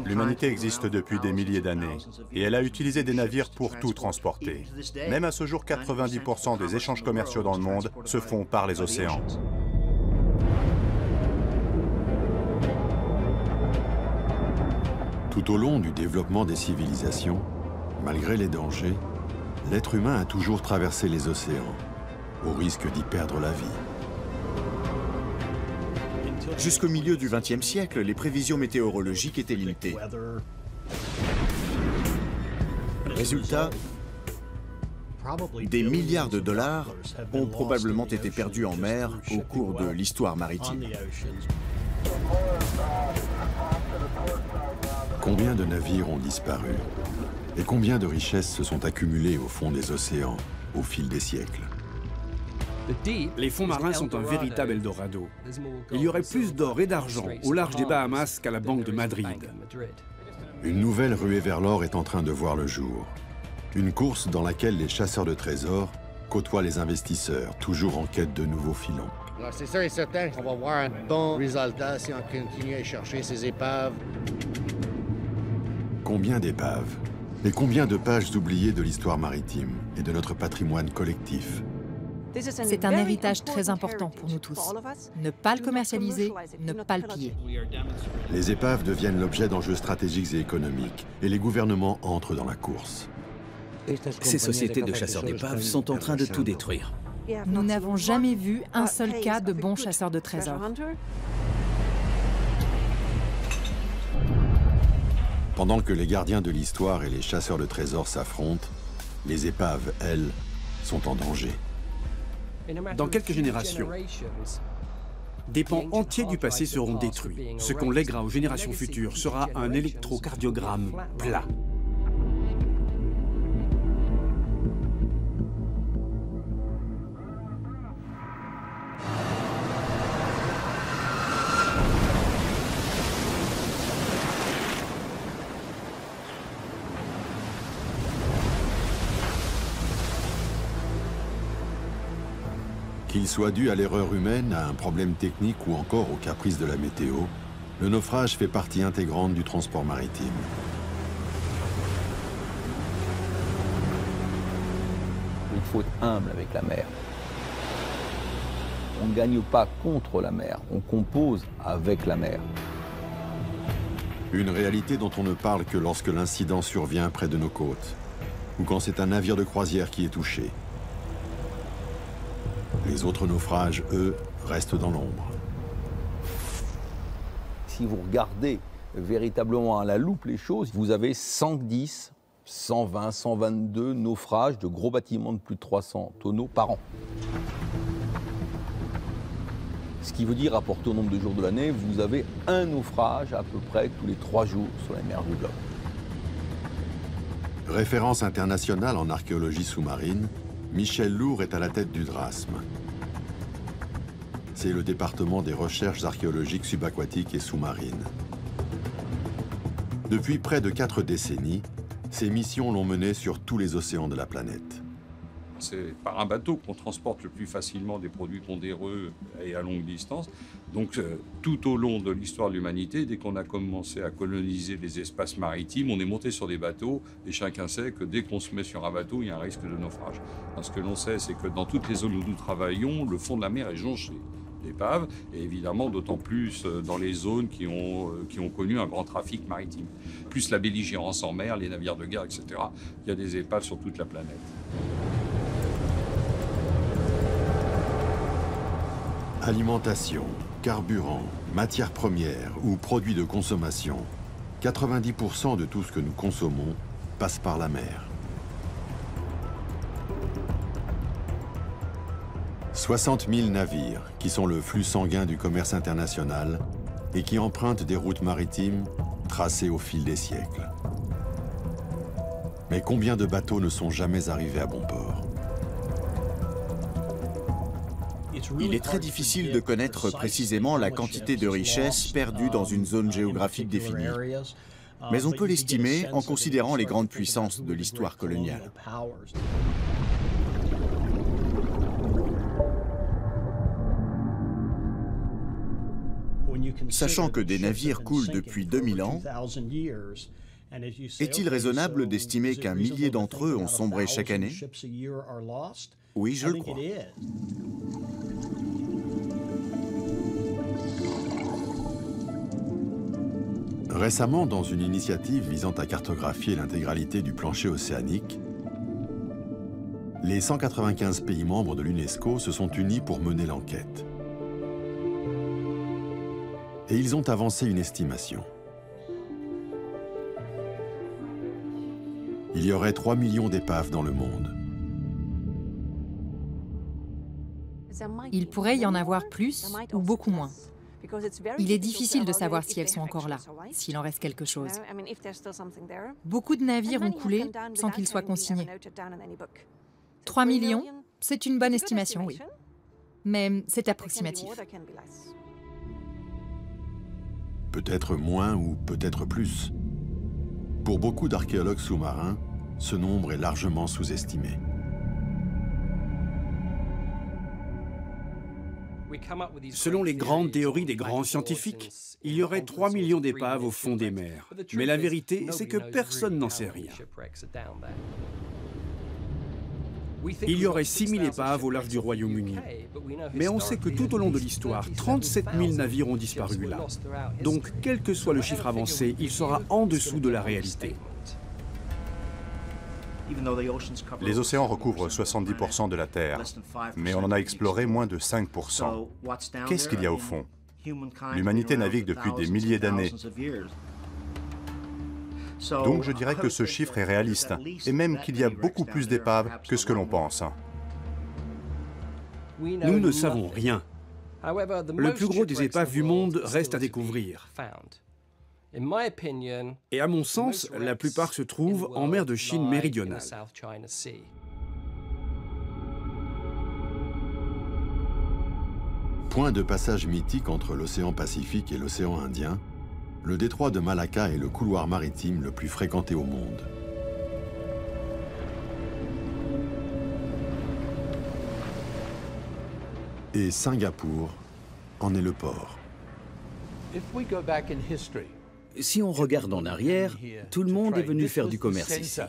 L'humanité existe depuis des milliers d'années et elle a utilisé des navires pour tout transporter. Même à ce jour, 90% des échanges commerciaux dans le monde se font par les océans. Tout au long du développement des civilisations, malgré les dangers, l'être humain a toujours traversé les océans, au risque d'y perdre la vie. Jusqu'au milieu du XXe siècle, les prévisions météorologiques étaient limitées. Résultat, des milliards de dollars ont probablement été perdus en mer au cours de l'histoire maritime. Combien de navires ont disparu? Et combien de richesses se sont accumulées au fond des océans au fil des siècles? Les fonds marins sont un véritable Eldorado. Il y aurait plus d'or et d'argent au large des Bahamas qu'à la Banque de Madrid. Une nouvelle ruée vers l'or est en train de voir le jour. Une course dans laquelle les chasseurs de trésors côtoient les investisseurs, toujours en quête de nouveaux filons. C'est sûr et certain qu'on va voir un bon résultat si on continue à chercher ces épaves. Combien d'épaves? Et combien de pages oubliées de l'histoire maritime et de notre patrimoine collectif? C'est un héritage très important pour nous tous. Ne pas le commercialiser, ne pas le piller. Les épaves deviennent l'objet d'enjeux stratégiques et économiques, et les gouvernements entrent dans la course. Ces sociétés de chasseurs d'épaves sont en train de tout détruire. Nous n'avons jamais vu un seul cas de bons chasseurs de trésors. Pendant que les gardiens de l'histoire et les chasseurs de trésors s'affrontent, les épaves, elles, sont en danger. Dans quelques générations, des pans entiers du passé seront détruits. Ce qu'on lèguera aux générations futures sera un électrocardiogramme plat. Qu'il soit dû à l'erreur humaine, à un problème technique ou encore aux caprices de la météo, le naufrage fait partie intégrante du transport maritime. Il faut être humble avec la mer. On ne gagne pas contre la mer, on compose avec la mer. Une réalité dont on ne parle que lorsque l'incident survient près de nos côtes, ou quand c'est un navire de croisière qui est touché. Les autres naufrages, eux, restent dans l'ombre. Si vous regardez véritablement à la loupe les choses, vous avez 110, 120, 122 naufrages de gros bâtiments de plus de 300 tonneaux par an. Ce qui veut dire, rapporté au nombre de jours de l'année, vous avez un naufrage à peu près tous les 3 jours sur les mers du globe. Référence internationale en archéologie sous-marine, Michel Lourd est à la tête du DRASM. C'est le département des recherches archéologiques subaquatiques et sous-marines. Depuis près de 4 décennies, ces missions l'ont mené sur tous les océans de la planète. C'est par un bateau qu'on transporte le plus facilement des produits pondéreux et à longue distance. Donc tout au long de l'histoire de l'humanité, dès qu'on a commencé à coloniser les espaces maritimes, on est monté sur des bateaux et chacun sait que dès qu'on se met sur un bateau, il y a un risque de naufrage. Ce que l'on sait, c'est que dans toutes les zones où nous travaillons, le fond de la mer est jonché d'épaves, et évidemment d'autant plus dans les zones qui ont connu un grand trafic maritime. Plus la belligérance en mer, les navires de guerre, etc. Il y a des épaves sur toute la planète. Alimentation, carburant, matières premières ou produits de consommation, 90% de tout ce que nous consommons passe par la mer. 60 000 navires, qui sont le flux sanguin du commerce international et qui empruntent des routes maritimes tracées au fil des siècles. Mais combien de bateaux ne sont jamais arrivés à bon port? Il est très difficile de connaître précisément la quantité de richesses perdues dans une zone géographique définie. Mais on peut l'estimer en considérant les grandes puissances de l'histoire coloniale. Sachant que des navires coulent depuis 2000 ans, est-il raisonnable d'estimer qu'un millier d'entre eux ont sombré chaque année? Oui, je le crois. Récemment, dans une initiative visant à cartographier l'intégralité du plancher océanique, les 195 pays membres de l'UNESCO se sont unis pour mener l'enquête. Et ils ont avancé une estimation. Il y aurait 3 millions d'épaves dans le monde. Il pourrait y en avoir plus ou beaucoup moins. Il est difficile de savoir si elles sont encore là, s'il en reste quelque chose. Beaucoup de navires ont coulé sans qu'ils soient consignés. 3 millions, c'est une bonne estimation, oui. Mais c'est approximatif. Peut-être moins ou peut-être plus. Pour beaucoup d'archéologues sous-marins, ce nombre est largement sous-estimé. Selon les grandes théories des grands scientifiques, il y aurait 3 millions d'épaves au fond des mers. Mais la vérité, c'est que personne n'en sait rien. Il y aurait 6 000 épaves au large du Royaume-Uni. Mais on sait que tout au long de l'histoire, 37 000 navires ont disparu là. Donc, quel que soit le chiffre avancé, il sera en dessous de la réalité. Les océans recouvrent 70% de la Terre, mais on en a exploré moins de 5%. Qu'est-ce qu'il y a au fond? L'humanité navigue depuis des milliers d'années. Donc je dirais que ce chiffre est réaliste, et même qu'il y a beaucoup plus d'épaves que ce que l'on pense. Nous ne savons rien. Le plus gros des épaves du monde reste à découvrir. Et à mon sens, la plupart se trouvent en mer de Chine méridionale. Point de passage mythique entre l'océan Pacifique et l'océan Indien, le détroit de Malacca est le couloir maritime le plus fréquenté au monde. Et Singapour en est le port. Si on regarde en arrière, tout le monde est venu faire du commerce ici.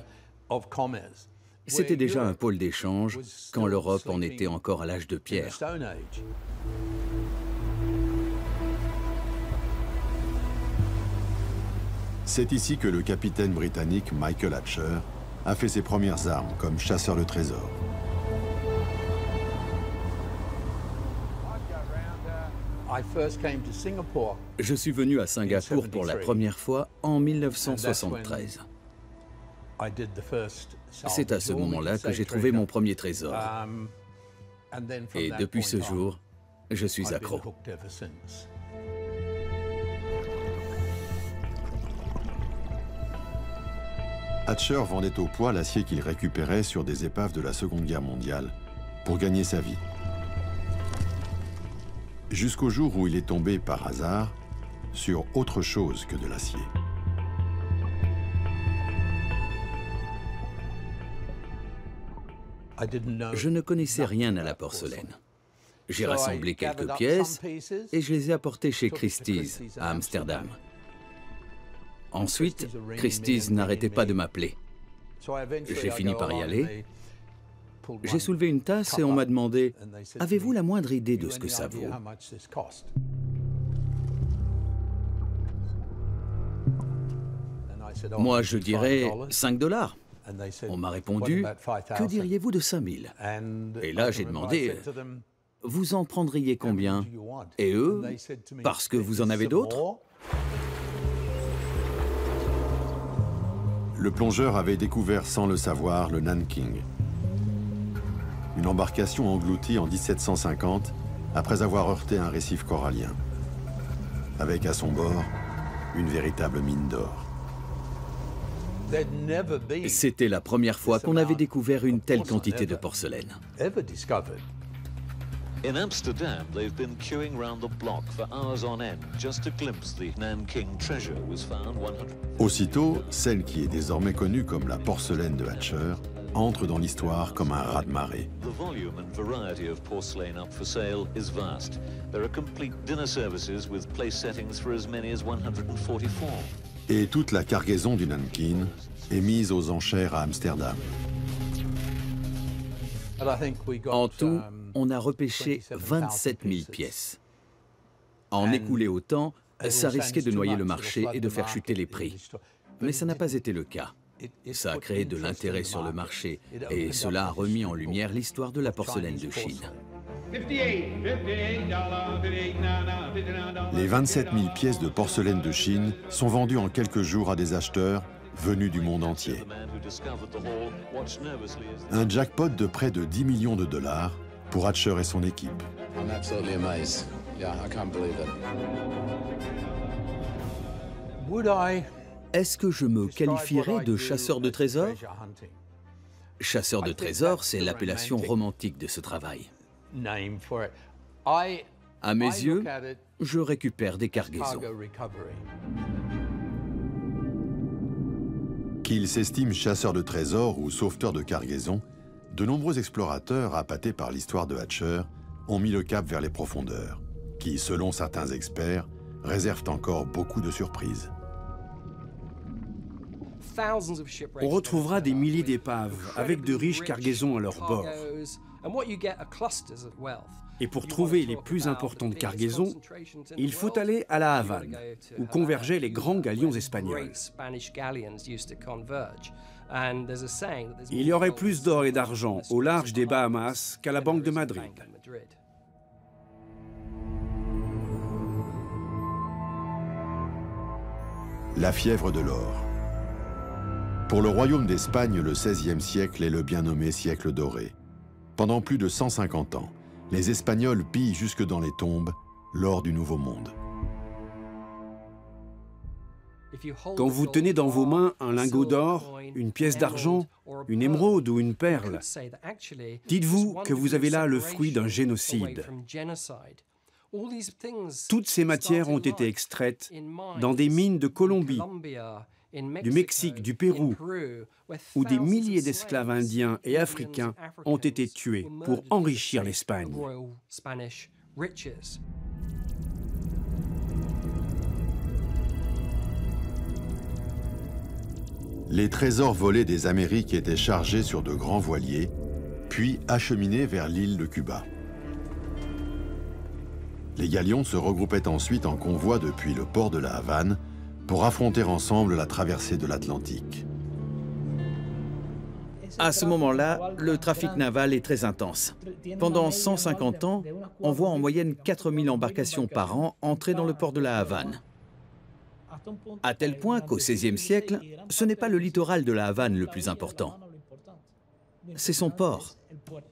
C'était déjà un pôle d'échange quand l'Europe en était encore à l'âge de pierre. C'est ici que le capitaine britannique Michael Hatcher a fait ses premières armes comme chasseur de trésors. Je suis venu à Singapour pour la première fois en 1973. C'est à ce moment-là que j'ai trouvé mon premier trésor. Et depuis ce jour, je suis accro. Hatcher vendait au poids l'acier qu'il récupérait sur des épaves de la Seconde Guerre mondiale pour gagner sa vie. Jusqu'au jour où il est tombé par hasard sur autre chose que de l'acier. Je ne connaissais rien à la porcelaine. J'ai rassemblé quelques pièces et je les ai apportées chez Christie's à Amsterdam. Ensuite, Christie's n'arrêtait pas de m'appeler. J'ai fini par y aller. J'ai soulevé une tasse et on m'a demandé « Avez-vous la moindre idée de ce que ça vaut ?» Moi, je dirais 5 $. On m'a répondu « Que diriez-vous de 5 000 ?» Et là, j'ai demandé « Vous en prendriez combien ?» Et eux, parce que vous en avez d'autres? Le plongeur avait découvert sans le savoir le Nanking. Une embarcation engloutie en 1750 après avoir heurté un récif corallien. Avec à son bord une véritable mine d'or. C'était la première fois qu'on avait découvert une telle quantité de porcelaine. In Amsterdam, they've been queuing round the block for hours on end just to glimpse the Nanking treasure was found 100. Aussitôt, celle qui est désormais connue comme la porcelaine de Hatcher entre dans l'histoire comme un raz-de-marée. The volume and variety of porcelain up for sale is vast. There are complete dinner services with place settings for as many as 144. Et toute la cargaison du Nankin est mise aux enchères à Amsterdam. En tout, on a repêché 27 000 pièces. En écouler autant, ça risquait de noyer le marché et de faire chuter les prix. Mais ça n'a pas été le cas. Ça a créé de l'intérêt sur le marché et cela a remis en lumière l'histoire de la porcelaine de Chine. Les 27 000 pièces de porcelaine de Chine sont vendues en quelques jours à des acheteurs venus du monde entier. Un jackpot de près de 10 millions de dollars pour Hatcher et son équipe. Est-ce que je me qualifierais de chasseur de trésors? Chasseur de trésors, c'est l'appellation romantique de ce travail. À mes yeux, je récupère des cargaisons. Qu'ils s'estiment chasseurs de trésors ou sauveteurs de cargaisons, de nombreux explorateurs, appâtés par l'histoire de Hatcher, ont mis le cap vers les profondeurs, qui, selon certains experts, réservent encore beaucoup de surprises. On retrouvera des milliers d'épaves avec de riches cargaisons à leur bord. Et pour trouver les plus importantes cargaisons, il faut aller à la Havane, où convergeaient les grands galions espagnols. Il y aurait plus d'or et d'argent au large des Bahamas qu'à la Banque de Madrid. La fièvre de l'or. Pour le royaume d'Espagne, le XVIe siècle est le bien nommé siècle doré. Pendant plus de 150 ans, les Espagnols pillent jusque dans les tombes l'or du Nouveau Monde. Quand vous tenez dans vos mains un lingot d'or, une pièce d'argent, une émeraude ou une perle, dites-vous que vous avez là le fruit d'un génocide. Toutes ces matières ont été extraites dans des mines de Colombie, du Mexique, du Pérou, où des milliers d'esclaves indiens et africains ont été tués pour enrichir l'Espagne. Les trésors volés des Amériques étaient chargés sur de grands voiliers, puis acheminés vers l'île de Cuba. Les galions se regroupaient ensuite en convoi depuis le port de la Havane pour affronter ensemble la traversée de l'Atlantique. À ce moment-là, le trafic naval est très intense. Pendant 150 ans, on voit en moyenne 4000 embarcations par an entrer dans le port de la Havane. À tel point qu'au XVIe siècle, ce n'est pas le littoral de la Havane le plus important. C'est son port,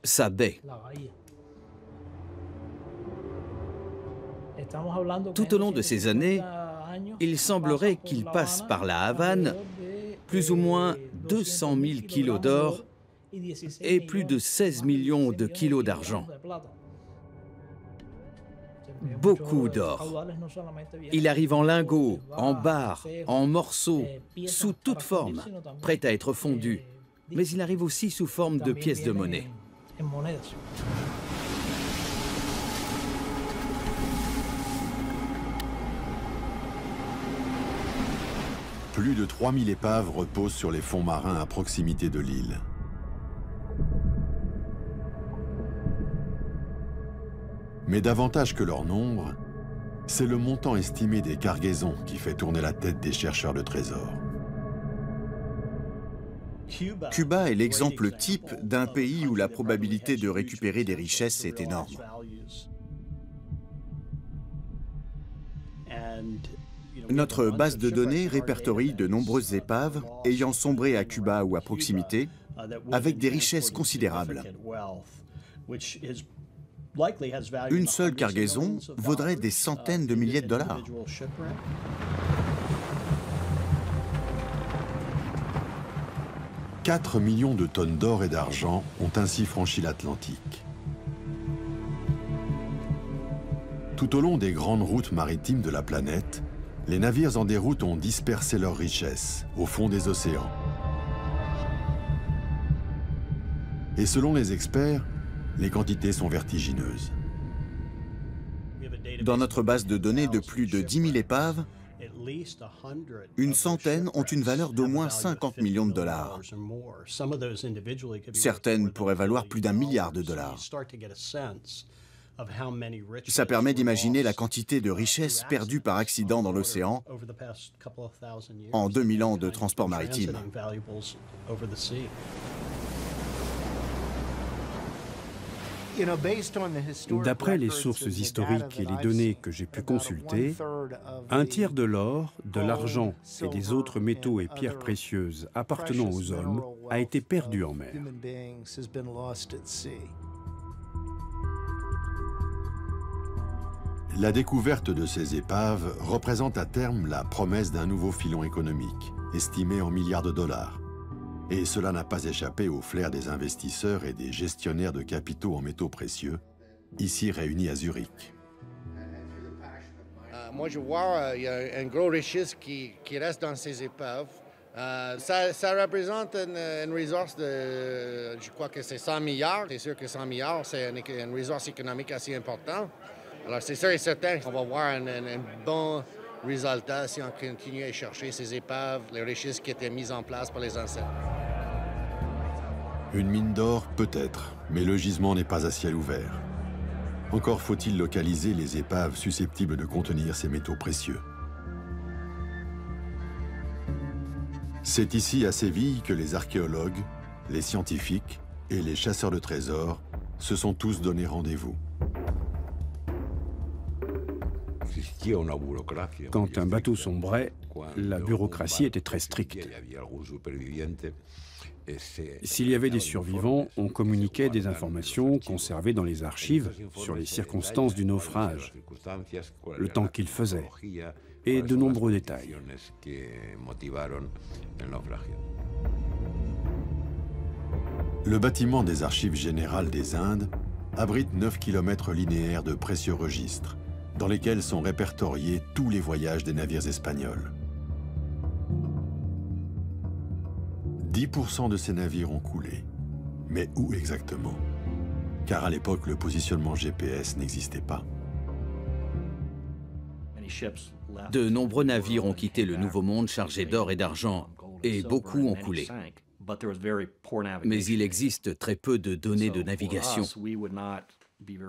sa baie. Tout au long de ces années, il semblerait qu'il passe par la Havane plus ou moins 200 000 kilos d'or et plus de 16 millions de kilos d'argent. Beaucoup d'or. Il arrive en lingots, en barres, en morceaux, sous toute forme, prêt à être fondu. Mais il arrive aussi sous forme de pièces de monnaie. Plus de 3000 épaves reposent sur les fonds marins à proximité de l'île. Mais davantage que leur nombre, c'est le montant estimé des cargaisons qui fait tourner la tête des chercheurs de trésors. Cuba est l'exemple type d'un pays où la probabilité de récupérer des richesses est énorme. Notre base de données répertorie de nombreuses épaves ayant sombré à Cuba ou à proximité, avec des richesses considérables. Une seule cargaison vaudrait des centaines de milliers de dollars. « 4 millions de tonnes d'or et d'argent ont ainsi franchi l'Atlantique. Tout au long des grandes routes maritimes de la planète, les navires en déroute ont dispersé leurs richesses au fond des océans. Et selon les experts, les quantités sont vertigineuses. Dans notre base de données de plus de 10 000 épaves, une centaine ont une valeur d'au moins 50 millions de dollars. Certaines pourraient valoir plus d'1 milliard de dollars. Ça permet d'imaginer la quantité de richesses perdues par accident dans l'océan en 2000 ans de transport maritime. D'après les sources historiques et les données que j'ai pu consulter, un tiers de l'or, de l'argent et des autres métaux et pierres précieuses appartenant aux hommes a été perdu en mer. La découverte de ces épaves représente à terme la promesse d'un nouveau filon économique, estimé en milliards de dollars. Et cela n'a pas échappé au flair des investisseurs et des gestionnaires de capitaux en métaux précieux, ici réunis à Zurich. Moi, je vois il y a une grosse richesse qui reste dans ces épaves. Ça représente une ressource de, je crois que c'est 100 milliards. C'est sûr que 100 milliards, c'est une ressource économique assez importante. Alors, c'est sûr et certain qu'on va voir un bon résultat si on continue à chercher ces épaves, les richesses qui étaient mises en place par les ancêtres. Une mine d'or, peut-être, mais le gisement n'est pas à ciel ouvert. Encore faut-il localiser les épaves susceptibles de contenir ces métaux précieux. C'est ici, à Séville, que les archéologues, les scientifiques et les chasseurs de trésors se sont tous donné rendez-vous. Quand un bateau sombrait, la bureaucratie était très stricte. S'il y avait des survivants, on communiquait des informations conservées dans les archives sur les circonstances du naufrage, le temps qu'il faisait, et de nombreux détails. Le bâtiment des Archives générales des Indes abrite 9 km linéaires de précieux registres, dans lesquels sont répertoriés tous les voyages des navires espagnols. 10% de ces navires ont coulé. Mais où exactement? Car à l'époque, le positionnement GPS n'existait pas. De nombreux navires ont quitté le Nouveau Monde chargés d'or et d'argent, et beaucoup ont coulé. Mais il existe très peu de données de navigation.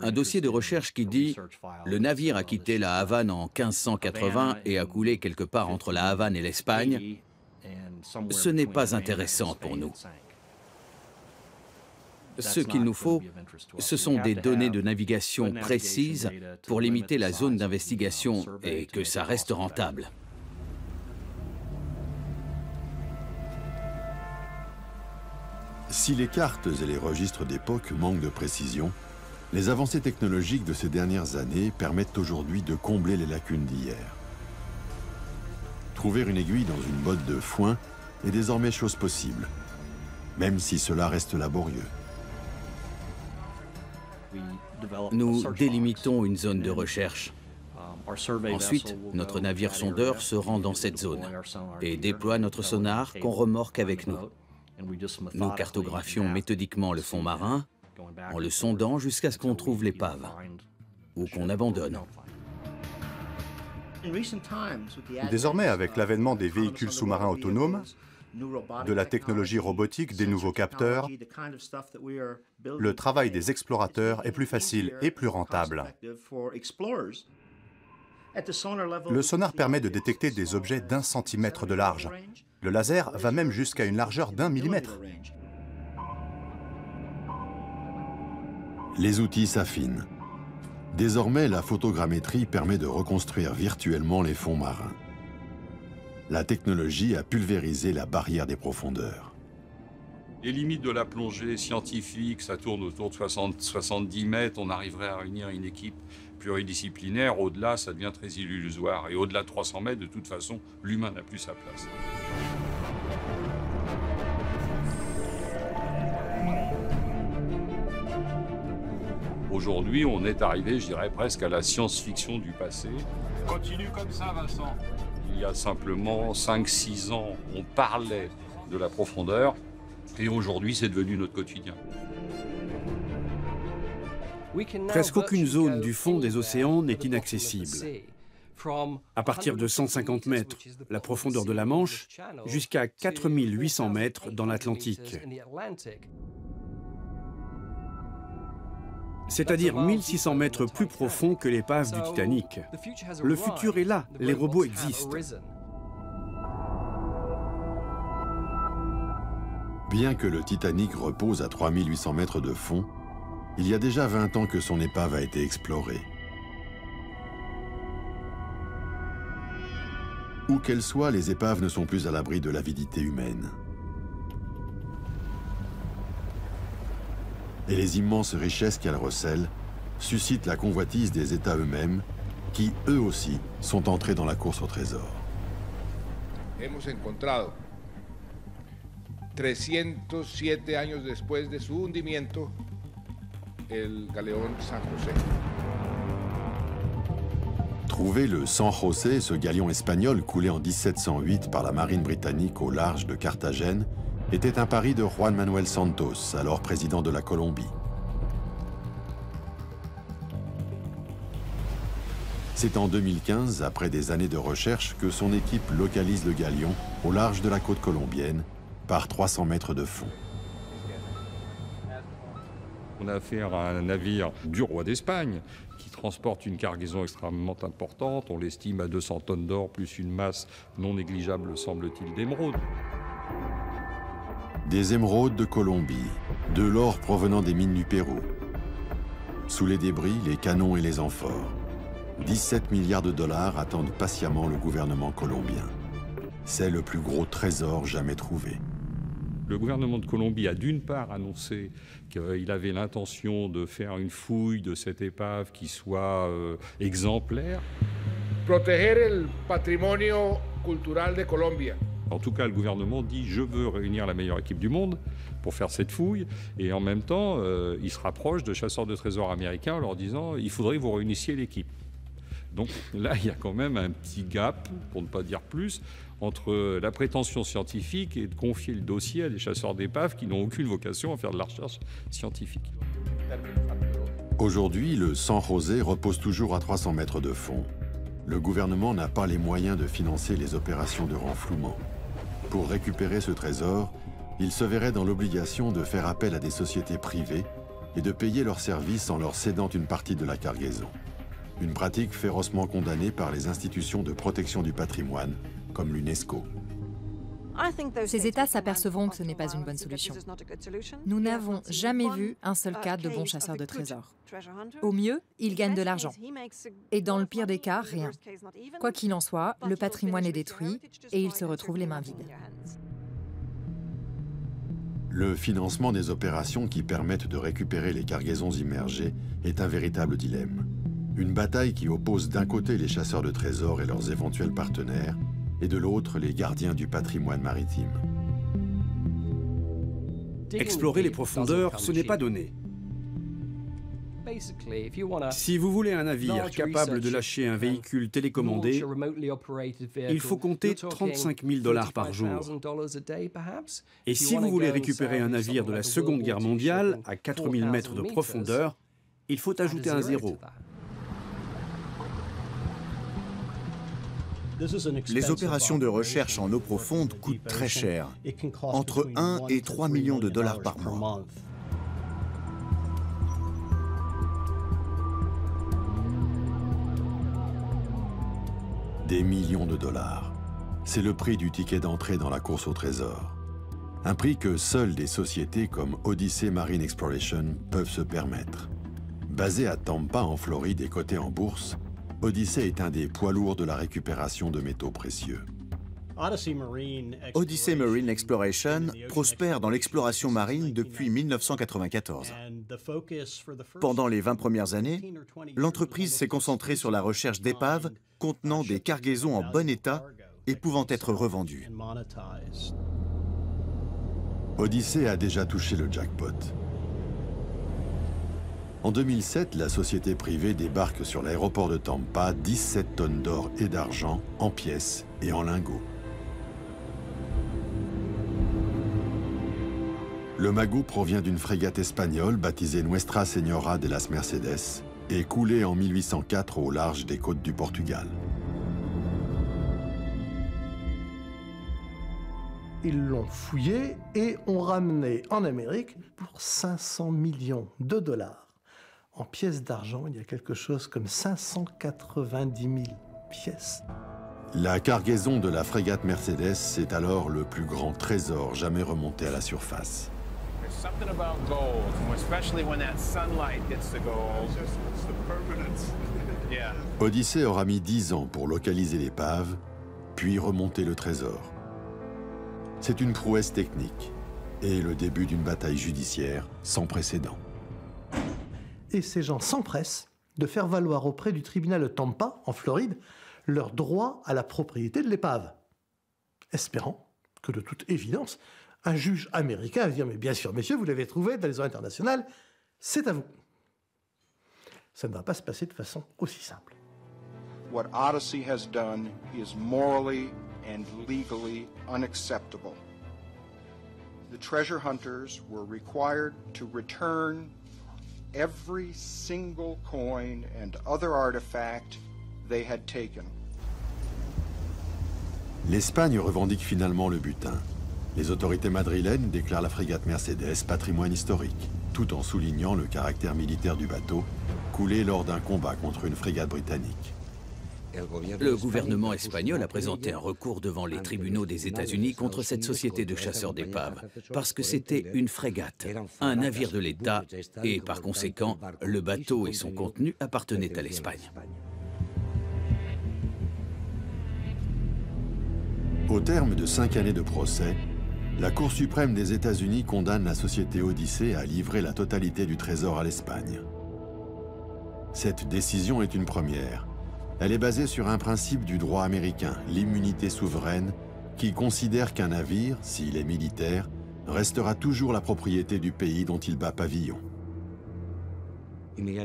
Un dossier de recherche qui dit « Le navire a quitté la Havane en 1580 et a coulé quelque part entre la Havane et l'Espagne », ce n'est pas intéressant pour nous. Ce qu'il nous faut, ce sont des données de navigation précises pour limiter la zone d'investigation et que ça reste rentable. Si les cartes et les registres d'époque manquent de précision, les avancées technologiques de ces dernières années permettent aujourd'hui de combler les lacunes d'hier. Trouver une aiguille dans une botte de foin est désormais chose possible, même si cela reste laborieux. Nous délimitons une zone de recherche. Ensuite, notre navire sondeur se rend dans cette zone et déploie notre sonar qu'on remorque avec nous. Nous cartographions méthodiquement le fond marin en le sondant jusqu'à ce qu'on trouve l'épave ou qu'on abandonne. Désormais, avec l'avènement des véhicules sous-marins autonomes, de la technologie robotique, des nouveaux capteurs, le travail des explorateurs est plus facile et plus rentable. Le sonar permet de détecter des objets d'1 centimètre de large. Le laser va même jusqu'à une largeur d'1 millimètre. Les outils s'affinent. Désormais, la photogrammétrie permet de reconstruire virtuellement les fonds marins. La technologie a pulvérisé la barrière des profondeurs. Les limites de la plongée scientifique, ça tourne autour de 60-70 mètres. On arriverait à réunir une équipe pluridisciplinaire. Au-delà, ça devient très illusoire. Et au-delà de 300 mètres, de toute façon, l'humain n'a plus sa place. Aujourd'hui, on est arrivé, je dirais, presque à la science-fiction du passé. Continue comme ça, Vincent. Il y a simplement 5-6 ans, on parlait de la profondeur, et aujourd'hui, c'est devenu notre quotidien. Presque aucune zone du fond des océans n'est inaccessible. À partir de 150 mètres, la profondeur de la Manche, jusqu'à 4800 mètres dans l'Atlantique. C'est-à-dire 1600 mètres plus profond que l'épave du Titanic. Le futur est là, les robots existent. Bien que le Titanic repose à 3800 mètres de fond, il y a déjà 20 ans que son épave a été explorée. Où qu'elles soient, les épaves ne sont plus à l'abri de l'avidité humaine. Et les immenses richesses qu'elles recèlent suscitent la convoitise des États eux-mêmes, qui, eux aussi, sont entrés dans la course au trésor. Hemos encontrado 307 años después de su hundimiento el galeón San José. Trouver le San José, ce galion espagnol coulé en 1708 par la marine britannique au large de Carthagène, était un pari de Juan Manuel Santos, alors président de la Colombie. C'est en 2015, après des années de recherche, que son équipe localise le galion au large de la côte colombienne, par 300 mètres de fond. On a affaire à un navire du roi d'Espagne qui transporte une cargaison extrêmement importante. On l'estime à 200 tonnes d'or, plus une masse non négligeable, semble-t-il, d'émeraudes. Des émeraudes de Colombie, de l'or provenant des mines du Pérou. Sous les débris, les canons et les amphores. 17 milliards de dollars attendent patiemment le gouvernement colombien. C'est le plus gros trésor jamais trouvé. Le gouvernement de Colombie a d'une part annoncé qu'il avait l'intention de faire une fouille de cette épave qui soit exemplaire. Proteger el patrimonio cultural de Colombia. En tout cas, le gouvernement dit « je veux réunir la meilleure équipe du monde pour faire cette fouille ». Et en même temps, il se rapproche de chasseurs de trésors américains en leur disant « il faudrait que vous réunissiez l'équipe ». Donc là, il y a quand même un petit gap, pour ne pas dire plus, entre la prétention scientifique et de confier le dossier à des chasseurs d'épaves qui n'ont aucune vocation à faire de la recherche scientifique. Aujourd'hui, le San José repose toujours à 300 mètres de fond. Le gouvernement n'a pas les moyens de financer les opérations de renflouement. Pour récupérer ce trésor, il se verrait dans l'obligation de faire appel à des sociétés privées et de payer leurs services en leur cédant une partie de la cargaison. Une pratique férocement condamnée par les institutions de protection du patrimoine, comme l'UNESCO. Ces États s'apercevront que ce n'est pas une bonne solution. Nous n'avons jamais vu un seul cas de bon chasseur de trésors. Au mieux, ils gagnent de l'argent. Et dans le pire des cas, rien. Quoi qu'il en soit, le patrimoine est détruit et ils se retrouvent les mains vides. Le financement des opérations qui permettent de récupérer les cargaisons immergées est un véritable dilemme. Une bataille qui oppose d'un côté les chasseurs de trésors et leurs éventuels partenaires, et de l'autre les gardiens du patrimoine maritime. Explorer les profondeurs, ce n'est pas donné. Si vous voulez un navire capable de lâcher un véhicule télécommandé, il faut compter 35 000 $ par jour. Et si vous voulez récupérer un navire de la Seconde Guerre mondiale à 4000 mètres de profondeur, il faut ajouter un zéro. Les opérations de recherche en eau profonde coûtent très cher, entre 1 et 3 millions de dollars par mois. Des millions de dollars. C'est le prix du ticket d'entrée dans la course au trésor. Un prix que seules des sociétés comme Odyssey Marine Exploration peuvent se permettre. Basé à Tampa, en Floride et coté en bourse, Odyssey est un des poids lourds de la récupération de métaux précieux. Odyssey Marine Exploration prospère dans l'exploration marine depuis 1994. Pendant les 20 premières années, l'entreprise s'est concentrée sur la recherche d'épaves contenant des cargaisons en bon état et pouvant être revendues. Odyssey a déjà touché le jackpot. En 2007, la société privée débarque sur l'aéroport de Tampa 17 tonnes d'or et d'argent en pièces et en lingots. Le magot provient d'une frégate espagnole baptisée Nuestra Señora de las Mercedes et coulée en 1804 au large des côtes du Portugal. Ils l'ont fouillé et ont ramené en Amérique pour 500 millions de dollars. En pièces d'argent, il y a quelque chose comme 590 000 pièces. La cargaison de la frégate Mercedes est alors le plus grand trésor jamais remonté à la surface. Odyssée aura mis 10 ans pour localiser l'épave, puis remonter le trésor. C'est une prouesse technique et le début d'une bataille judiciaire sans précédent. Et ces gens s'empressent de faire valoir auprès du tribunal de Tampa, en Floride, leur droit à la propriété de l'épave, espérant que, de toute évidence, un juge américain va dire « Mais bien sûr, messieurs, vous l'avez trouvé dans les eaux internationales, c'est à vous ». Ça ne va pas se passer de façon aussi simple. What Odyssey has done is morally and legally unacceptable. The treasure hunters were required to return every single coin and other artifact they had taken. L'Espagne revendique finalement le butin. Les autorités madrilènes déclarent la frégate Mercedes patrimoine historique, tout en soulignant le caractère militaire du bateau, coulé lors d'un combat contre une frégate britannique. Le gouvernement espagnol a présenté un recours devant les tribunaux des États-Unis contre cette société de chasseurs d'épaves, parce que c'était une frégate, un navire de l'État, et par conséquent, le bateau et son contenu appartenaient à l'Espagne. Au terme de 5 années de procès, la Cour suprême des États-Unis condamne la société Odyssée à livrer la totalité du trésor à l'Espagne. Cette décision est une première. Elle est basée sur un principe du droit américain, l'immunité souveraine, qui considère qu'un navire, s'il est militaire, restera toujours la propriété du pays dont il bat pavillon.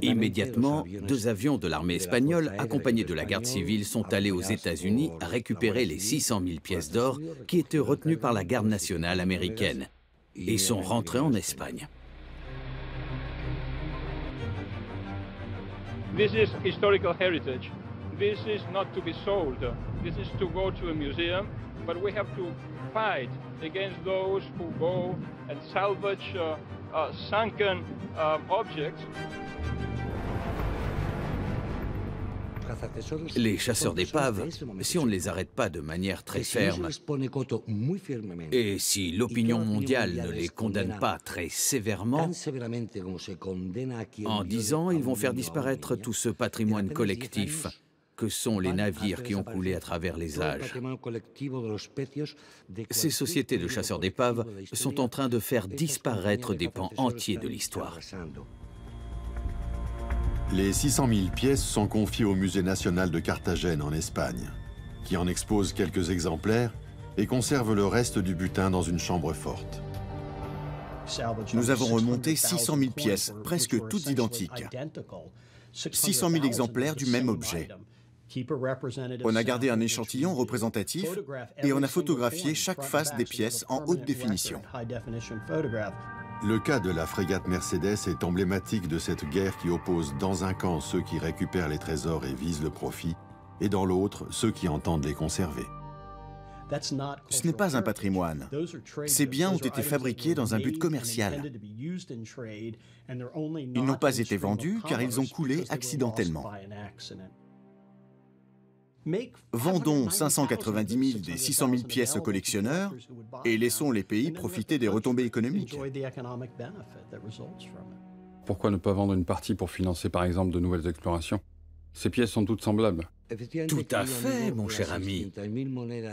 Immédiatement, 2 avions de l'armée espagnole, accompagnés de la garde civile, sont allés aux États-Unis récupérer les 600 000 pièces d'or qui étaient retenues par la garde nationale américaine et sont rentrés en Espagne. This is historical heritage. This is not to be sold. This is to go to a museum, but we have to fight against those who go and salvage sunken objects. Les chasseurs d'épaves, si on ne les arrête pas de manière très ferme, et si l'opinion mondiale ne les condamne pas très sévèrement, en 10 ans, ils vont faire disparaître tout ce patrimoine collectif que sont les navires qui ont coulé à travers les âges. Ces sociétés de chasseurs d'épaves sont en train de faire disparaître des pans entiers de l'histoire. Les 600 000 pièces sont confiées au Musée national de Carthagène en Espagne, qui en expose quelques exemplaires et conserve le reste du butin dans une chambre forte. Nous avons remonté 600 000 pièces, presque toutes identiques. 600 000 exemplaires du même objet. On a gardé un échantillon représentatif et on a photographié chaque face des pièces en haute définition. Le cas de la frégate Mercedes est emblématique de cette guerre qui oppose dans un camp ceux qui récupèrent les trésors et visent le profit, et dans l'autre ceux qui entendent les conserver. Ce n'est pas un patrimoine. Ces biens ont été fabriqués dans un but commercial. Ils n'ont pas été vendus car ils ont coulé accidentellement. Vendons 590 000 des 600 000 pièces aux collectionneurs et laissons les pays profiter des retombées économiques. Pourquoi ne pas vendre une partie pour financer par exemple de nouvelles explorations? Ces pièces sont toutes semblables. Tout à fait, mon cher ami.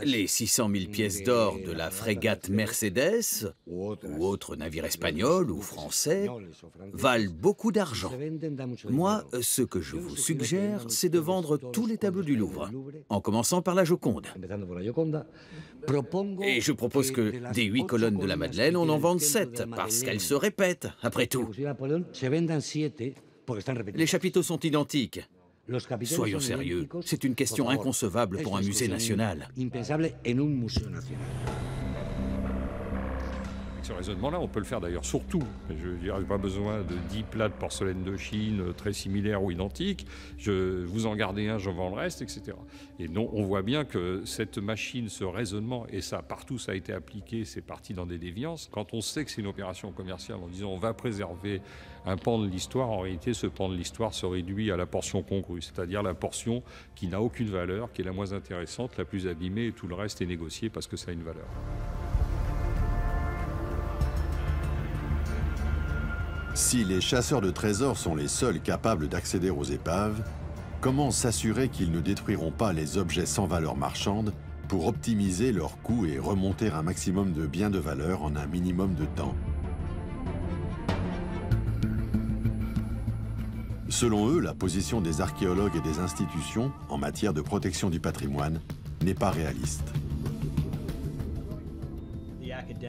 Les 600 000 pièces d'or de la frégate Mercedes, ou autres navires espagnols ou français, valent beaucoup d'argent. Moi, ce que je vous suggère, c'est de vendre tous les tableaux du Louvre, en commençant par la Joconde. Et je propose que des 8 colonnes de la Madeleine, on en vende 7, parce qu'elles se répètent, après tout. Les chapiteaux sont identiques. Soyons sérieux, c'est une question inconcevable pour un musée national. Ce raisonnement-là, on peut le faire d'ailleurs sur tout. Je veux dire, je n'ai pas besoin de 10 plats de porcelaine de Chine très similaires ou identiques. Vous en gardez un, j'en vends le reste, etc. Et non, on voit bien que cette machine, ce raisonnement, et ça, partout ça a été appliqué, c'est parti dans des déviances. Quand on sait que c'est une opération commerciale en disant on va préserver un pan de l'histoire, en réalité, ce pan de l'histoire se réduit à la portion congrue, c'est-à-dire la portion qui n'a aucune valeur, qui est la moins intéressante, la plus abîmée, et tout le reste est négocié parce que ça a une valeur. Si les chasseurs de trésors sont les seuls capables d'accéder aux épaves, comment s'assurer qu'ils ne détruiront pas les objets sans valeur marchande pour optimiser leurs coûts et remonter un maximum de biens de valeur en un minimum de temps? Selon eux, la position des archéologues et des institutions en matière de protection du patrimoine n'est pas réaliste.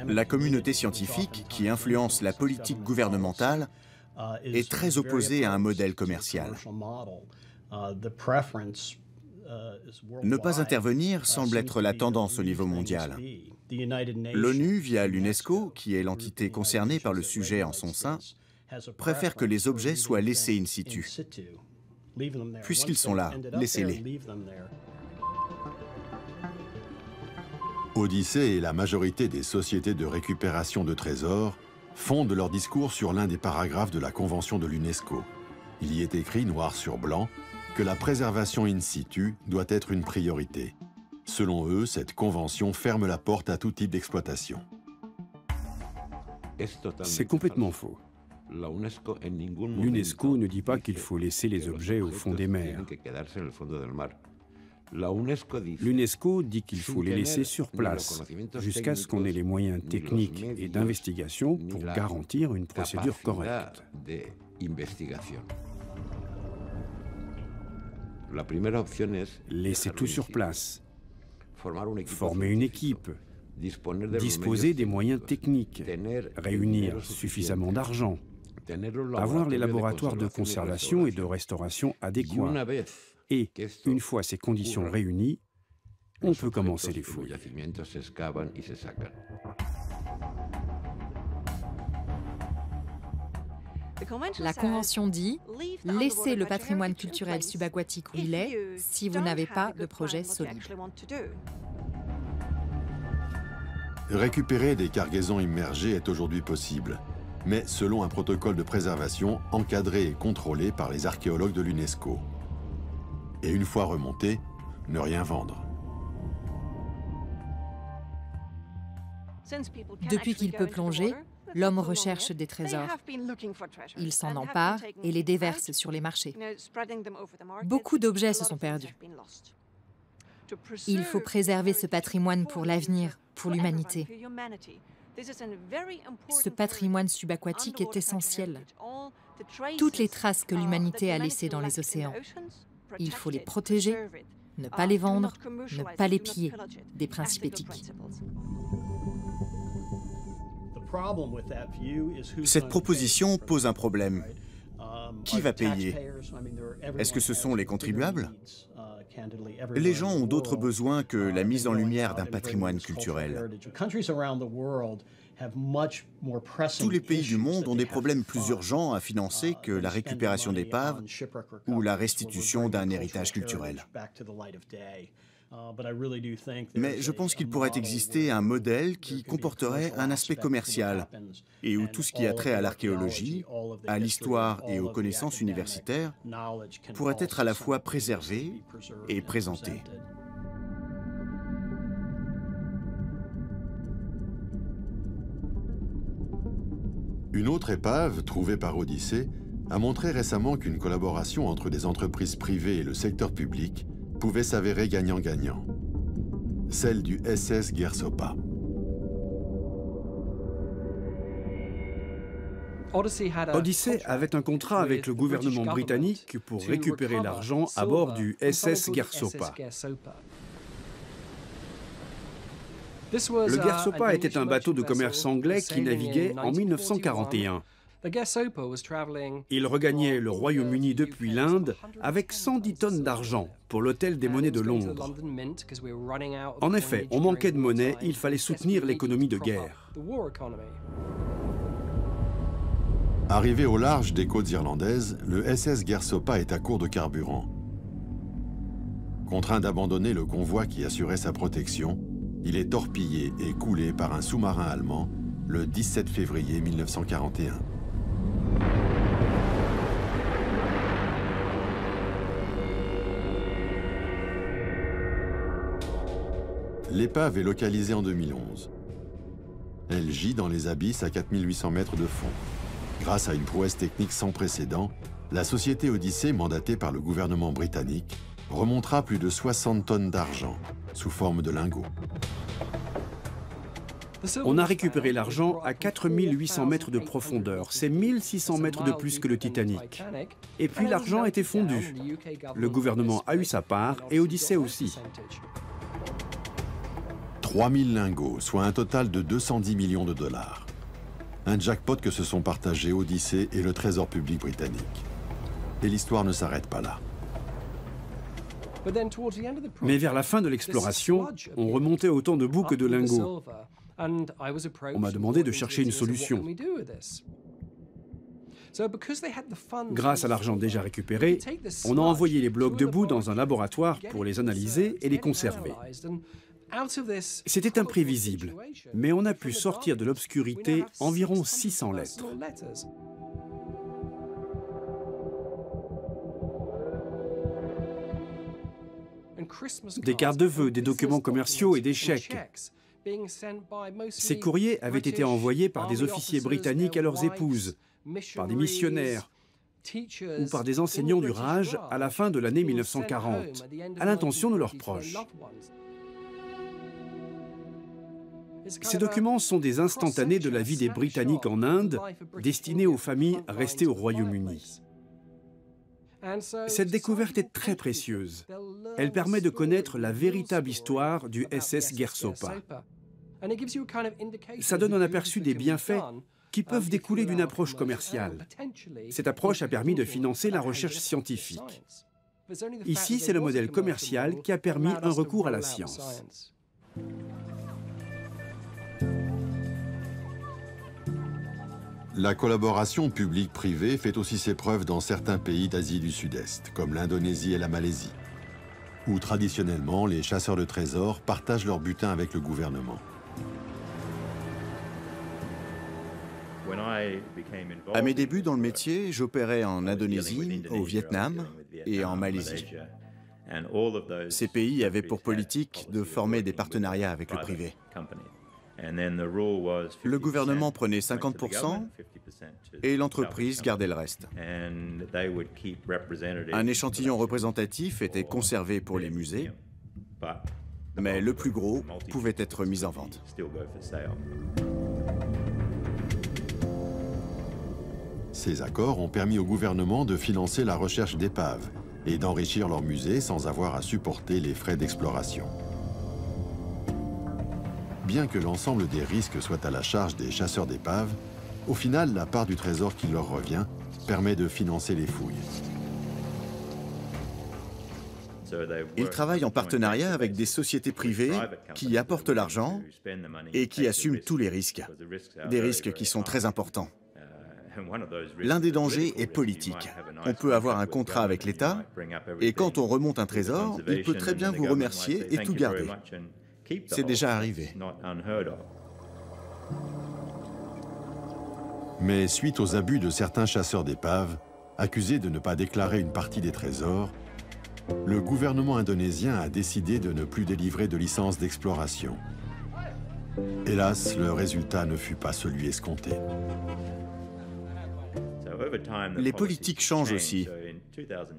La communauté scientifique, qui influence la politique gouvernementale, est très opposée à un modèle commercial. Ne pas intervenir semble être la tendance au niveau mondial. L'ONU, via l'UNESCO, qui est l'entité concernée par le sujet en son sein, préfère que les objets soient laissés in situ. Puisqu'ils sont là, laissez-les. Odyssée et la majorité des sociétés de récupération de trésors fondent leur discours sur l'un des paragraphes de la Convention de l'UNESCO. Il y est écrit noir sur blanc que la préservation in situ doit être une priorité. Selon eux, cette convention ferme la porte à tout type d'exploitation. C'est complètement faux. L'UNESCO ne dit pas qu'il faut laisser les objets au fond des mers. L'UNESCO dit qu'il faut les laisser sur place, jusqu'à ce qu'on ait les moyens techniques et d'investigation pour garantir une procédure correcte. Laisser tout sur place, former une équipe, disposer des moyens techniques, réunir suffisamment d'argent, avoir les laboratoires de conservation et de restauration adéquats. Et, une fois ces conditions réunies, on peut commencer les fouilles. La Convention dit « Laissez le patrimoine culturel subaquatique où il est si vous n'avez pas de projet solide ». Récupérer des cargaisons immergées est aujourd'hui possible, mais selon un protocole de préservation encadré et contrôlé par les archéologues de l'UNESCO. Et une fois remonté, ne rien vendre. Depuis qu'il peut plonger, l'homme recherche des trésors. Il s'en empare et les déverse sur les marchés. Beaucoup d'objets se sont perdus. Il faut préserver ce patrimoine pour l'avenir, pour l'humanité. Ce patrimoine subaquatique est essentiel. Toutes les traces que l'humanité a laissées dans les océans. Il faut les protéger, ne pas les vendre, ne pas les piller, des principes éthiques. Cette proposition pose un problème. Qui va payer? Est-ce que ce sont les contribuables? Les gens ont d'autres besoins que la mise en lumière d'un patrimoine culturel. Tous les pays du monde ont des problèmes plus urgents à financer que la récupération d'épaves ou la restitution d'un héritage culturel. Mais je pense qu'il pourrait exister un modèle qui comporterait un aspect commercial et où tout ce qui a trait à l'archéologie, à l'histoire et aux connaissances universitaires pourrait être à la fois préservé et présenté. Une autre épave, trouvée par Odyssée, a montré récemment qu'une collaboration entre des entreprises privées et le secteur public pouvait s'avérer gagnant-gagnant. Celle du SS Gersopa. Odyssey avait un contrat avec le gouvernement britannique pour récupérer l'argent à bord du SS Gersopa. Le Gersopa était un bateau de commerce anglais qui naviguait en 1941. Il regagnait le Royaume-Uni depuis l'Inde avec 110 tonnes d'argent pour l'hôtel des monnaies de Londres. En effet, on manquait de monnaie, il fallait soutenir l'économie de guerre. Arrivé au large des côtes irlandaises, le SS Gersopa est à court de carburant. Contraint d'abandonner le convoi qui assurait sa protection, il est torpillé et coulé par un sous-marin allemand le 17 février 1941. L'épave est localisée en 2011. Elle gît dans les abysses à 4800 mètres de fond. Grâce à une prouesse technique sans précédent, la société Odyssey, mandatée par le gouvernement britannique, remontera plus de 60 tonnes d'argent, sous forme de lingots. On a récupéré l'argent à 4800 mètres de profondeur. C'est 1600 mètres de plus que le Titanic. Et puis l'argent était fondu. Le gouvernement a eu sa part et Odyssey aussi. 3000 lingots, soit un total de 210 millions de dollars. Un jackpot que se sont partagés Odyssey et le Trésor public britannique. Et l'histoire ne s'arrête pas là. Mais vers la fin de l'exploration, on remontait autant de bouts que de lingots. On m'a demandé de chercher une solution. Grâce à l'argent déjà récupéré, on a envoyé les blocs de boue dans un laboratoire pour les analyser et les conserver. C'était imprévisible, mais on a pu sortir de l'obscurité environ 600 lettres. Des cartes de vœux, des documents commerciaux et des chèques. Ces courriers avaient été envoyés par des officiers britanniques à leurs épouses, par des missionnaires ou par des enseignants du Raj à la fin de l'année 1940, à l'intention de leurs proches. Ces documents sont des instantanés de la vie des Britanniques en Inde, destinés aux familles restées au Royaume-Uni. Cette découverte est très précieuse. Elle permet de connaître la véritable histoire du SS Gersopa. Ça donne un aperçu des bienfaits qui peuvent découler d'une approche commerciale. Cette approche a permis de financer la recherche scientifique. Ici, c'est le modèle commercial qui a permis un recours à la science. La collaboration publique-privée fait aussi ses preuves dans certains pays d'Asie du Sud-Est, comme l'Indonésie et la Malaisie, où traditionnellement les chasseurs de trésors partagent leur butin avec le gouvernement. À mes débuts dans le métier, j'opérais en Indonésie, au Vietnam et en Malaisie. Ces pays avaient pour politique de former des partenariats avec le privé. Le gouvernement prenait 50% et l'entreprise gardait le reste. Un échantillon représentatif était conservé pour les musées, mais le plus gros pouvait être mis en vente. Ces accords ont permis au gouvernement de financer la recherche d'épaves et d'enrichir leurs musées sans avoir à supporter les frais d'exploration. Bien que l'ensemble des risques soit à la charge des chasseurs d'épaves, au final, la part du trésor qui leur revient permet de financer les fouilles. Ils travaillent en partenariat avec des sociétés privées qui apportent l'argent et qui assument tous les risques. Des risques qui sont très importants. L'un des dangers est politique. On peut avoir un contrat avec l'État et quand on remonte un trésor, il peut très bien vous remercier et tout garder. C'est déjà arrivé. Mais suite aux abus de certains chasseurs d'épaves, accusés de ne pas déclarer une partie des trésors, le gouvernement indonésien a décidé de ne plus délivrer de licence d'exploration. Hélas, le résultat ne fut pas celui escompté. Les politiques changent aussi.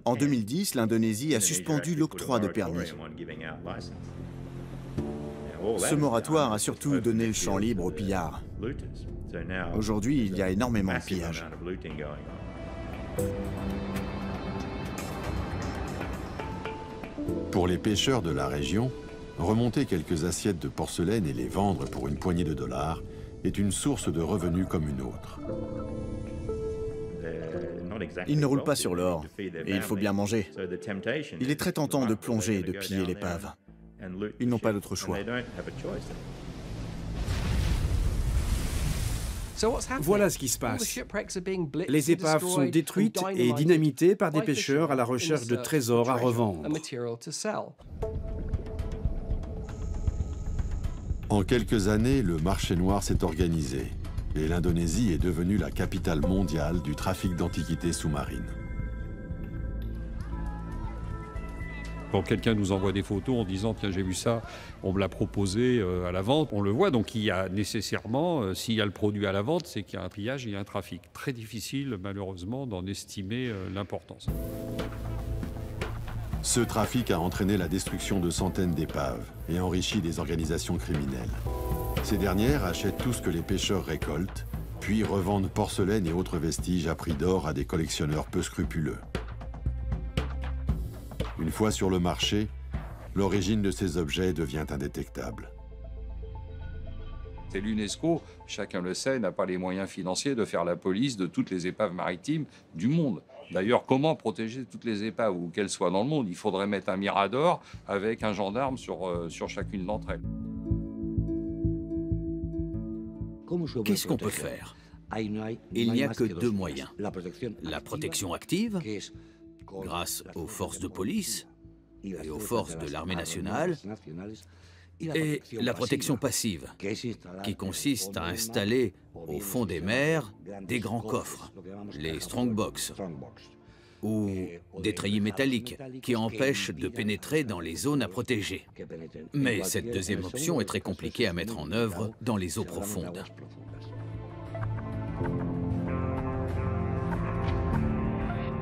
En 2010, l'Indonésie a suspendu l'octroi de permis. Ce moratoire a surtout donné le champ libre aux pillards. Aujourd'hui, il y a énormément de pillages. Pour les pêcheurs de la région, remonter quelques assiettes de porcelaine et les vendre pour une poignée de dollars est une source de revenus comme une autre. Ils ne roulent pas sur l'or, et il faut bien manger. Il est très tentant de plonger et de piller l'épave. Ils n'ont pas d'autre choix. Voilà ce qui se passe. Les épaves sont détruites et dynamitées par des pêcheurs à la recherche de trésors à revendre. En quelques années, le marché noir s'est organisé et l'Indonésie est devenue la capitale mondiale du trafic d'antiquités sous-marines. Quand quelqu'un nous envoie des photos en disant « Tiens, j'ai vu ça, on me l'a proposé à la vente », on le voit. Donc il y a nécessairement, s'il y a le produit à la vente, c'est qu'il y a un pillage et il y a un trafic. Très difficile, malheureusement, d'en estimer l'importance. Ce trafic a entraîné la destruction de centaines d'épaves et enrichi des organisations criminelles. Ces dernières achètent tout ce que les pêcheurs récoltent, puis revendent porcelaine et autres vestiges à prix d'or à des collectionneurs peu scrupuleux. Une fois sur le marché, l'origine de ces objets devient indétectable. C'est l'UNESCO, chacun le sait, n'a pas les moyens financiers de faire la police de toutes les épaves maritimes du monde. D'ailleurs, comment protéger toutes les épaves, où qu'elles soient dans le monde? Il faudrait mettre un mirador avec un gendarme sur chacune d'entre elles. Qu'est-ce qu'on peut faire? Il n'y a que deux moyens. La protection active, grâce aux forces de police et aux forces de l'armée nationale, et la protection passive, qui consiste à installer au fond des mers des grands coffres, les strongbox, ou des treillis métalliques qui empêchent de pénétrer dans les zones à protéger. Mais cette deuxième option est très compliquée à mettre en œuvre dans les eaux profondes.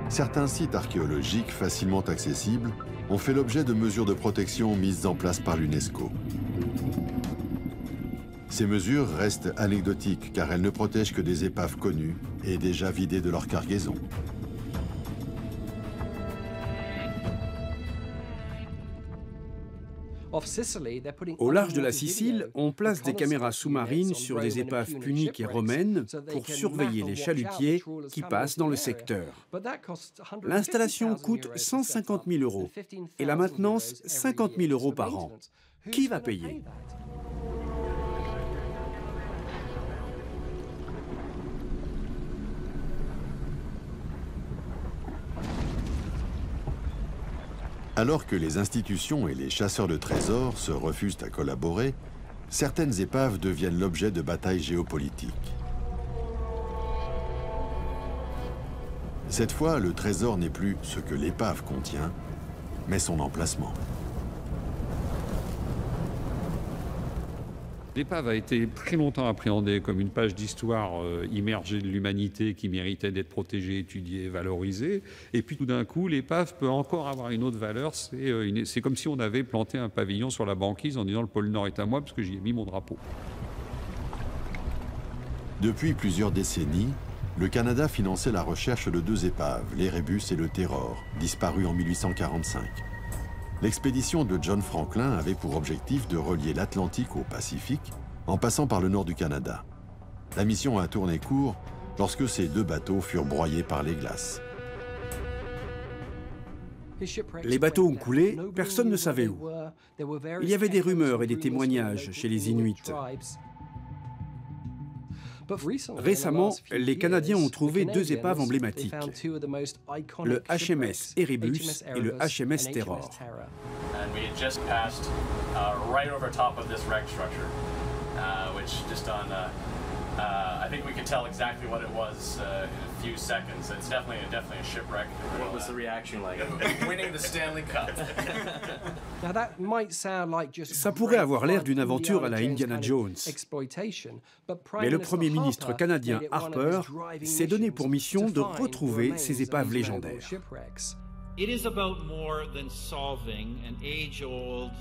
Certains sites archéologiques facilement accessibles ont fait l'objet de mesures de protection mises en place par l'UNESCO. Ces mesures restent anecdotiques car elles ne protègent que des épaves connues et déjà vidées de leur cargaison. Au large de la Sicile, on place des caméras sous-marines sur des épaves puniques et romaines pour surveiller les chalutiers qui passent dans le secteur. L'installation coûte 150 000 € et la maintenance 50 000 € par an. Qui va payer ? Alors que les institutions et les chasseurs de trésors se refusent à collaborer, certaines épaves deviennent l'objet de batailles géopolitiques. Cette fois, le trésor n'est plus ce que l'épave contient, mais son emplacement. L'épave a été très longtemps appréhendée comme une page d'histoire immergée de l'humanité qui méritait d'être protégée, étudiée, valorisée. Et puis tout d'un coup, l'épave peut encore avoir une autre valeur. C'est comme si on avait planté un pavillon sur la banquise en disant « le pôle Nord est à moi parce que j'y ai mis mon drapeau ». Depuis plusieurs décennies, le Canada finançait la recherche de deux épaves, l'Erebus et le Terror, disparus en 1845. L'expédition de John Franklin avait pour objectif de relier l'Atlantique au Pacifique en passant par le nord du Canada. La mission a tourné court lorsque ces deux bateaux furent broyés par les glaces. Les bateaux ont coulé, personne ne savait où. Il y avait des rumeurs et des témoignages chez les Inuits. Récemment, les Canadiens ont trouvé deux épaves emblématiques, le HMS Erebus et le HMS Terror. I think we could tell exactly what it was in a few seconds. It's definitely a shipwreck. What was the reaction like? Winning the Stanley Cup. Ça pourrait avoir l'air d'une aventure à la Indiana Jones. Mais le Premier ministre canadien Harper s'est donné pour mission de retrouver ces épaves légendaires. It is about more than solving an age-old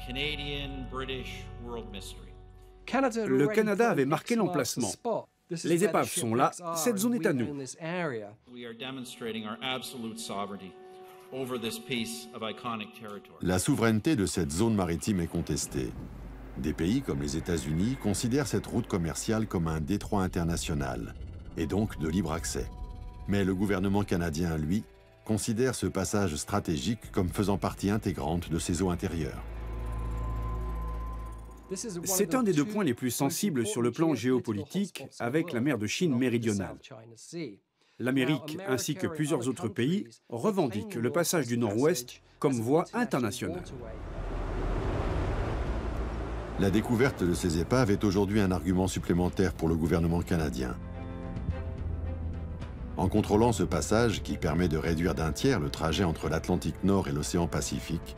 Canadian-British world mystery. Le Canada avait marqué l'emplacement. Les épaves sont là, cette zone est à nous. La souveraineté de cette zone maritime est contestée. Des pays comme les États-Unis considèrent cette route commerciale comme un détroit international, et donc de libre accès. Mais le gouvernement canadien, lui, considère ce passage stratégique comme faisant partie intégrante de ses eaux intérieures. C'est un des deux points les plus sensibles sur le plan géopolitique avec la mer de Chine méridionale. L'Amérique, ainsi que plusieurs autres pays, revendiquent le passage du Nord-Ouest comme voie internationale. La découverte de ces épaves est aujourd'hui un argument supplémentaire pour le gouvernement canadien. En contrôlant ce passage, qui permet de réduire d'un tiers le trajet entre l'Atlantique Nord et l'océan Pacifique,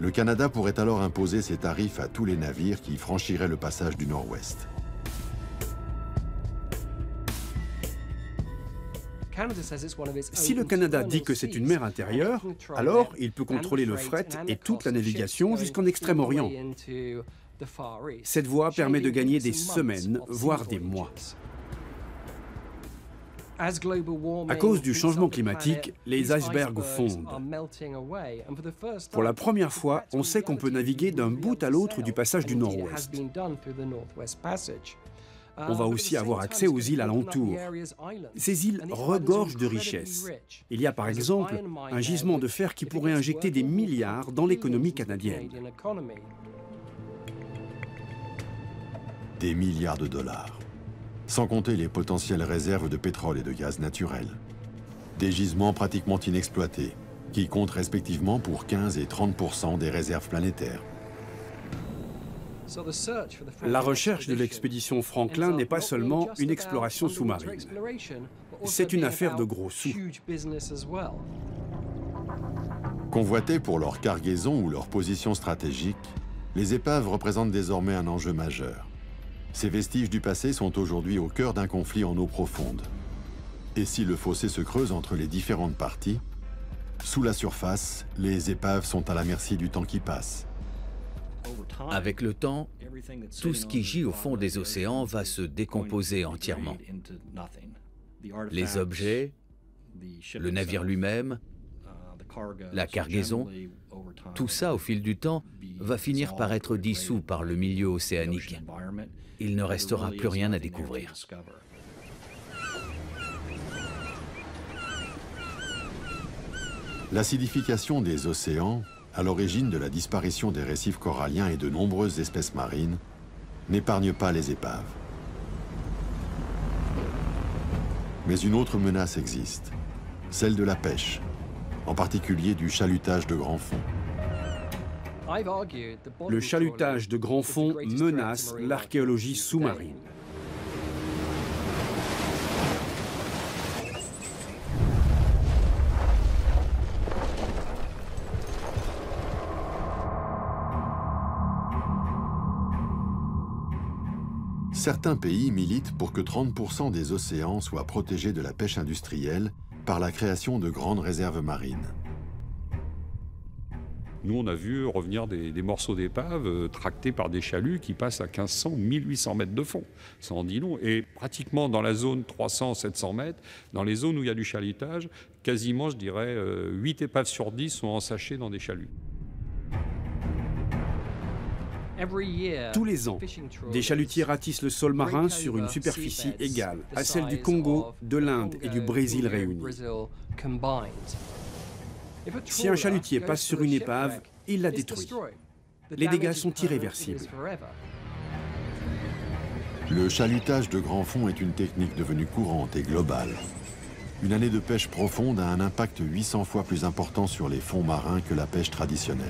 le Canada pourrait alors imposer ses tarifs à tous les navires qui franchiraient le passage du Nord-Ouest. Si le Canada dit que c'est une mer intérieure, alors il peut contrôler le fret et toute la navigation jusqu'en Extrême-Orient. Cette voie permet de gagner des semaines, voire des mois. À cause du changement climatique, les icebergs fondent. Pour la première fois, on sait qu'on peut naviguer d'un bout à l'autre du passage du Nord-Ouest. On va aussi avoir accès aux îles alentours. Ces îles regorgent de richesses. Il y a par exemple un gisement de fer qui pourrait injecter des milliards dans l'économie canadienne. Des milliards de dollars. Sans compter les potentielles réserves de pétrole et de gaz naturel. Des gisements pratiquement inexploités, qui comptent respectivement pour 15 et 30% des réserves planétaires. La recherche de l'expédition Franklin n'est pas seulement une exploration sous-marine. C'est une affaire de gros sous. Convoitées pour leur cargaison ou leur position stratégique, les épaves représentent désormais un enjeu majeur. Ces vestiges du passé sont aujourd'hui au cœur d'un conflit en eau profonde. Et si le fossé se creuse entre les différentes parties, sous la surface, les épaves sont à la merci du temps qui passe. Avec le temps, tout ce qui gît au fond des océans va se décomposer entièrement. Les objets, le navire lui-même, la cargaison, tout ça, au fil du temps, va finir par être dissous par le milieu océanique. Il ne restera plus rien à découvrir. L'acidification des océans, à l'origine de la disparition des récifs coralliens et de nombreuses espèces marines, n'épargne pas les épaves. Mais une autre menace existe, celle de la pêche, en particulier du chalutage de grand fond. Le chalutage de grand fond menace l'archéologie sous-marine. Certains pays militent pour que 30% des océans soient protégés de la pêche industrielle par la création de grandes réserves marines. Nous, on a vu revenir des morceaux d'épave tractés par des chaluts qui passent à 1500, 1800 mètres de fond. Ça en dit long. Et pratiquement dans la zone 300, 700 mètres, dans les zones où il y a du chalutage, quasiment, je dirais, 8 épaves sur 10 sont ensachées dans des chaluts. Tous les ans, des chalutiers ratissent le sol marin sur une superficie égale à celle du Congo, de l'Inde et du Brésil réunis. Si un chalutier passe sur une épave, il la détruit. Les dégâts sont irréversibles. Le chalutage de grand fond est une technique devenue courante et globale. Une année de pêche profonde a un impact 800 fois plus important sur les fonds marins que la pêche traditionnelle.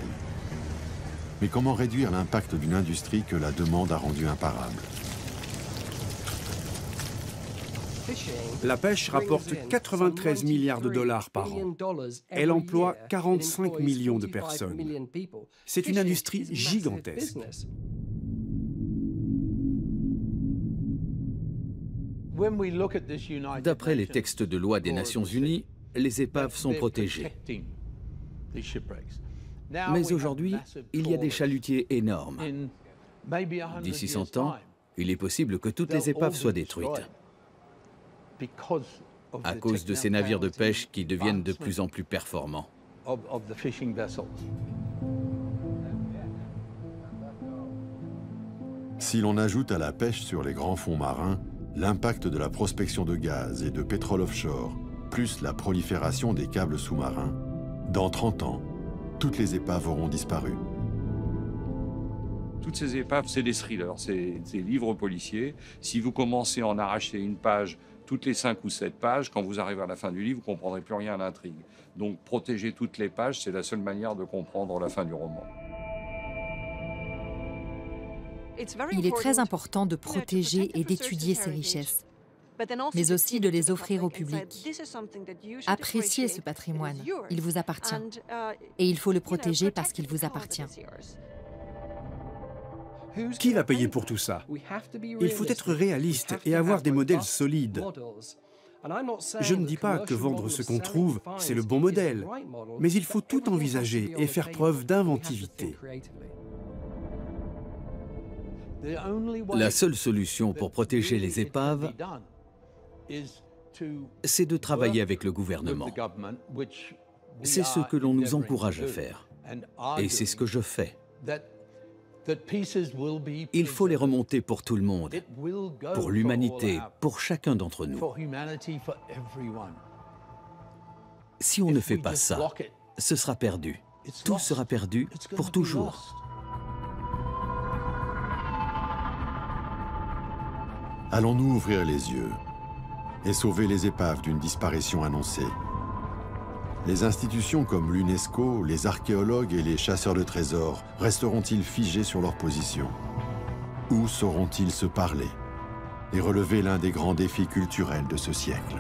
Mais comment réduire l'impact d'une industrie que la demande a rendue imparable? La pêche rapporte 93 milliards de dollars par an. Elle emploie 45 millions de personnes. C'est une industrie gigantesque. D'après les textes de loi des Nations Unies, les épaves sont protégées. Mais aujourd'hui, il y a des chalutiers énormes. D'ici 100 ans, il est possible que toutes les épaves soient détruites à cause de ces navires de pêche qui deviennent de plus en plus performants. Si l'on ajoute à la pêche sur les grands fonds marins l'impact de la prospection de gaz et de pétrole offshore, plus la prolifération des câbles sous-marins, dans 30 ans, toutes les épaves auront disparu. Toutes ces épaves, c'est des thrillers, c'est des livres policiers. Si vous commencez à en arracher une page toutes les 5 ou 7 pages, quand vous arrivez à la fin du livre, vous ne comprendrez plus rien à l'intrigue. Donc protéger toutes les pages, c'est la seule manière de comprendre la fin du roman. Il est très important de protéger et d'étudier ces richesses, mais aussi de les offrir au public. Appréciez ce patrimoine, il vous appartient. Et il faut le protéger parce qu'il vous appartient. Qui va payer pour tout ça? Il faut être réaliste et avoir des modèles solides. Je ne dis pas que vendre ce qu'on trouve, c'est le bon modèle, mais il faut tout envisager et faire preuve d'inventivité. La seule solution pour protéger les épaves, c'est de travailler avec le gouvernement. C'est ce que l'on nous encourage à faire. Et c'est ce que je fais. Il faut les remonter pour tout le monde, pour l'humanité, pour chacun d'entre nous. Si on ne fait pas ça, ce sera perdu. Tout sera perdu pour toujours. Allons-nous ouvrir les yeux et sauver les épaves d'une disparition annoncée? Les institutions comme l'UNESCO, les archéologues et les chasseurs de trésors resteront-ils figés sur leur position? Ou sauront-ils se parler et relever l'un des grands défis culturels de ce siècle?